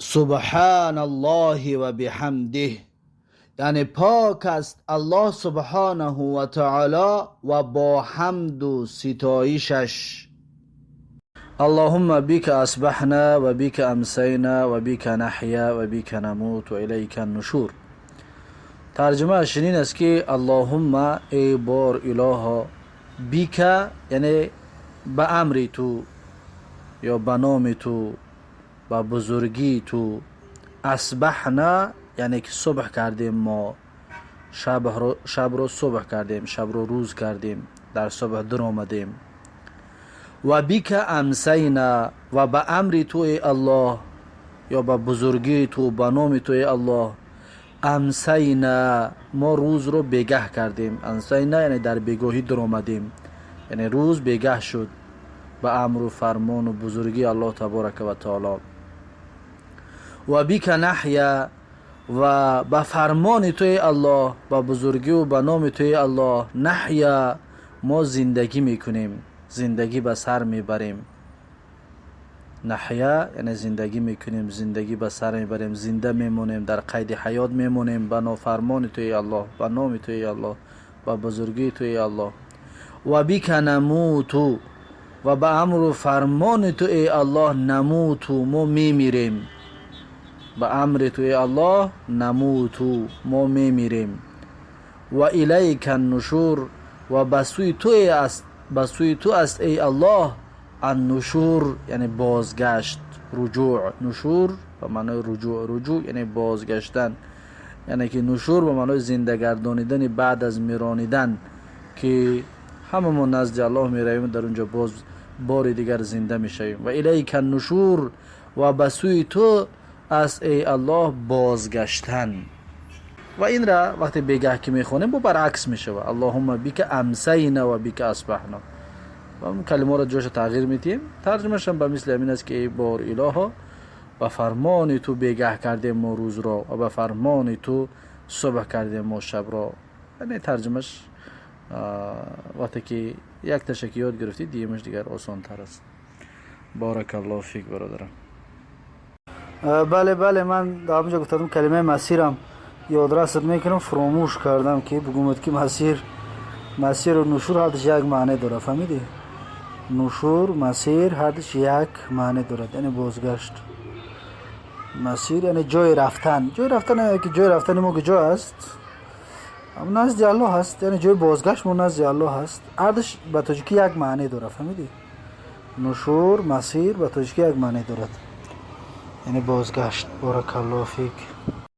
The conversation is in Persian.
سبحان الله و بحمده، یعنی پاک است الله سبحانه و تعالی و با حمد و ستایشش. اللهم بك اصبحنا و بك امسینا و بك نحیا و بك نموت و الیک النشور. ترجمه اشنین است که اللهم ای بار اله، بیک یعنی به امر تو یا به نام تو، به بزرگی تو. اصبحنا یعنی که صبح کردیم، ما شب رو صبح کردیم، شب رو روز کردیم، در صبح در آمدیم. و بیک امسینا و به امر تو ای الله یا به بزرگی تو، به نام تو ای الله، امسینا ما روز رو بگه کردیم. امسینا یعنی در بگاهی در آمدیم، یعنی روز بگه شد به امر و فرمان و بزرگی الله تبارک و تعالی. و بیک نحیا و به فرمان توی الله، به بزرگی و به نام توی الله، نحیا ما زندگی میکنیم، زندگی به سر میبریم. نحیا یعنی زندگی میکنیم، زندگی به سر میبریم، زنده میمونیم، در قید حیات میمونیم به فرمان توی الله، به نام توی الله، به بزرگی توی الله. و بیک نموت و به امر و فرمان توی الله نموت ما میمیریم، به امر توی الله نموت ما میمیریم. و الیک النشور و بسوی توی است، بسوی تو است ای الله النشور یعنی بازگشت، رجوع. نشور به معنای رجوع، رجوع یعنی بازگشتن، یعنی که نشور به معنای زنده گردانیدن بعد از میرانیدن، که هممون نزد الله میرویم، در اونجا باز بار دیگر زنده میشویم. و الیک النشور و بسوی تو از ای الله بازگشتن. و این را وقتی بگه که میخونیم با برعکس میشه، اللهم بیک امسینا و بیک اصبحنا، و اون کلمه را جوش تغییر میتیم. ترجمهش هم به مثل همین است که ای بار اله، به فرمان تو بگه کردیم ما روز را و به فرمان تو صبح کردیم ما شب را. یعنی ترجمهش وقتی که یک تشک یاد گرفتی دیمش دیگر آسان تر است. بارک الله فیک برادرم. بله من در همونجا گفتم کلمه مسیرم یادداشت میکنم، فراموش کردم که بگم که مسیر و نشور هر دوش یک معنی داره، فهمیدی؟ نشور مسیر هر دوش یک معنی داره، یعنی بازگشت. مسیر یعنی جای رفتن، جای رفتن یعنی که جای رفتن ما کجا است؟ نزد الله هست، یعنی جای بازگشت ما نزد الله هست. هر دوش به تاجیکی یک معنی داره، فهمیدی؟ نشور مسیر به تاجیکی یک معنی داره، یعنی بازگشت. بارک الله فیک.